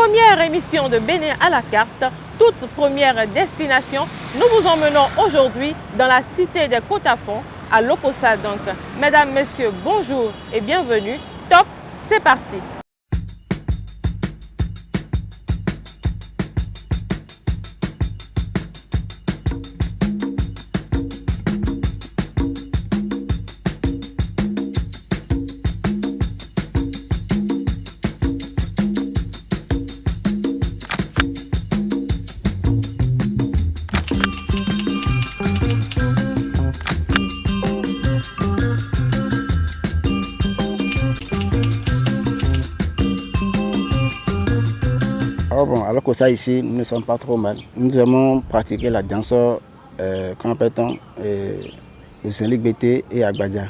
première émission de Bénin à la carte, toute première destination, nous vous emmenons aujourd'hui dans la cité des Côtes-à-Fond, à Lokossa donc. Mesdames, Messieurs, bonjour et bienvenue. Top, c'est parti. Bon, alors que ça ici, nous ne sommes pas trop mal. Nous aimons pratiquer la danse, qu'on appelle-t-on, le Zélik Bété et Agbadja.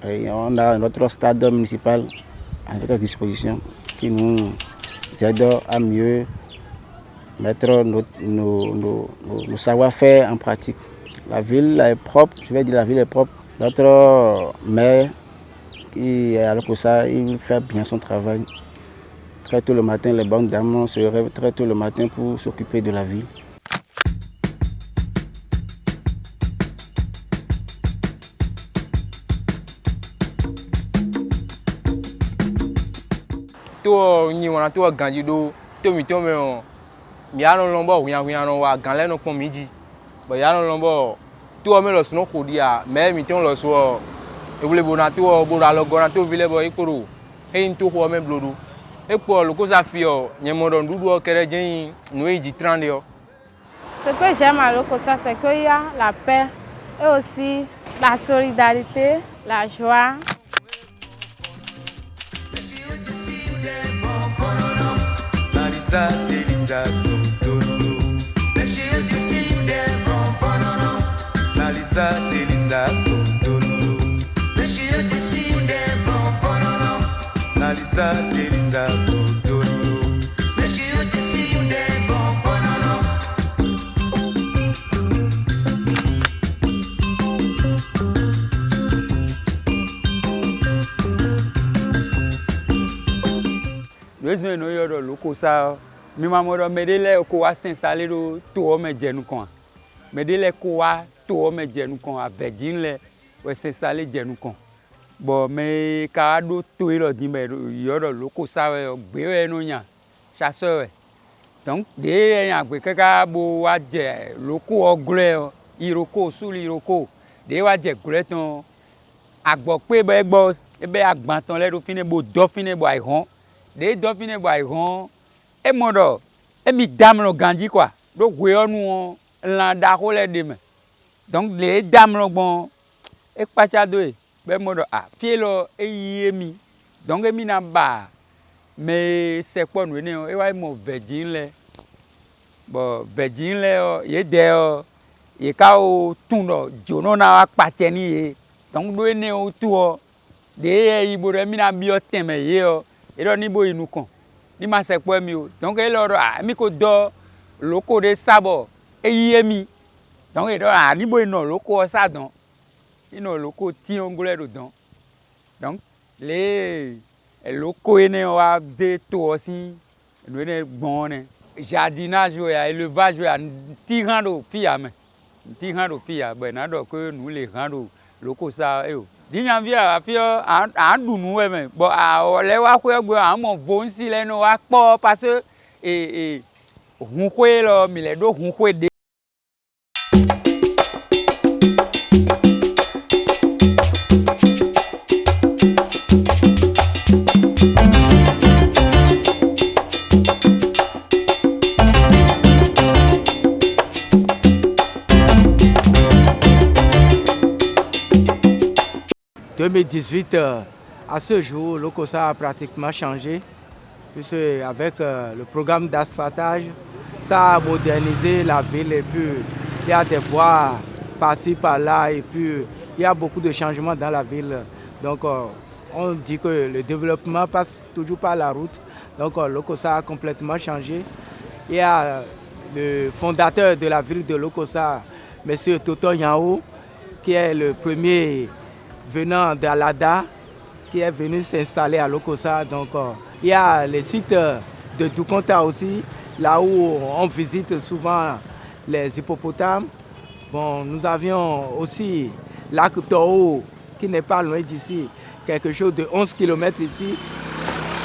Et on a notre stade municipal à notre disposition qui nous aide à mieux mettre nos savoir-faire en pratique. La ville est propre, je vais dire la ville est propre. Notre maire qui est à Lokossa, il fait bien son travail. Très tôt le matin, les bonnes dames se réveillent très tôt le matin pour s'occuper de la ville. Tout ni wana tout ganji do to mi to me on mi alo lombo wiyan wa gan lenu pon miji. But yano lombo tu o me lo suno kodia me mi ton lo so e wule bona tu o bora lo gona to vile bo ikoro e nto ho me blodu e po Lokossa fi o nyemodo ndudu o kere jen no eji 30 o. Ce que j'aime à Lokossa, c'est qu'il y a la paix et aussi la solidarité, la joie. Nous sommes Lokossa, mi mamodo medele ko wa s'installer do to me jenu kon. Medele ko wa to me jenu kon abedin le we s'installer jenu kon. Bon me ka do to ilo di me yodo Lokossa we gbe we no yan chasseur we. Donc de yan gbe kaka bo wa je loko ogre iroko suli iroko de wa je gre ton agbo pe be gbo ebe agban ton le do fine bo do fine bo aihon. De do fine bo aihon e modo e mi dam lo ganji quoi. Do gwe onu lan da ko le de me. Donc les dam lo bon e pacha do e be modo a fielo e yemi. Donc e mi na ba me se po nu ne e wa mo virgin le. Bo virgin le o ye de o ye ka o tundo jono na wa pache ni e. Donc do ne o tu o de e ibo re mi na bi o teme ye o e do ni bo inu kon ni ma se po mi o. Donc e lo a mi ko do loko de sabo e yemi. Donc e do a ni bo ino loko sa don. Ino loko ti ongole do don. Donc les loko ene wa ze to aussi no ne bon ne jardinage ya élevage ya ti rando fia me. Ti rando fia be na do ko nu le rando Lokossa e o. Di nyan via afio an dunu we me. Bo a le wa ko egbe an mo bon si le no wa po parce hun kwe lo mi le do hun kwe de. En 2018, à ce jour, Lokossa a pratiquement changé, puisque avec le programme d'asphaltage, ça a modernisé la ville et puis il y a des voies par-ci, par-là et puis il y a beaucoup de changements dans la ville. Donc on dit que le développement passe toujours par la route. Donc Lokossa a complètement changé. Il y a le fondateur de la ville de Lokossa, M. Toto Nyao, qui est le premier venant d'Alada, qui est venu s'installer à Lokossa. Donc, il y a les sites de Doukonta aussi, là où on visite souvent les hippopotames. Bon, nous avions aussi Lac Toho, qui n'est pas loin d'ici, quelque chose de 11 km ici.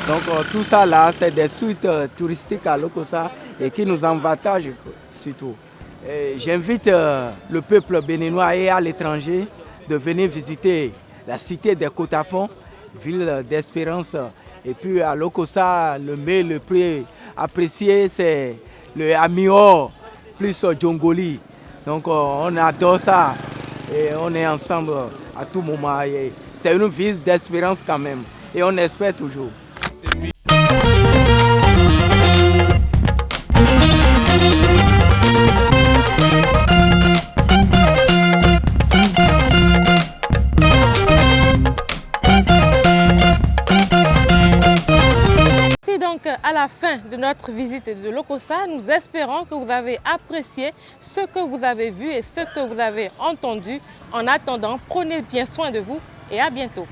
Donc tout ça là, c'est des suites touristiques à Lokossa et qui nous avantagent surtout. J'invite le peuple béninois et à l'étranger de venir visiter la cité des Kotafon, ville d'espérance. Et puis à Lokossa, le mets le plus apprécié, c'est le Amior plus Djongoli. Donc on adore ça et on est ensemble à tout moment. C'est une ville d'espérance quand même et on espère toujours. Donc à la fin de notre visite de Lokossa, nous espérons que vous avez apprécié ce que vous avez vu et ce que vous avez entendu. En attendant, prenez bien soin de vous et à bientôt.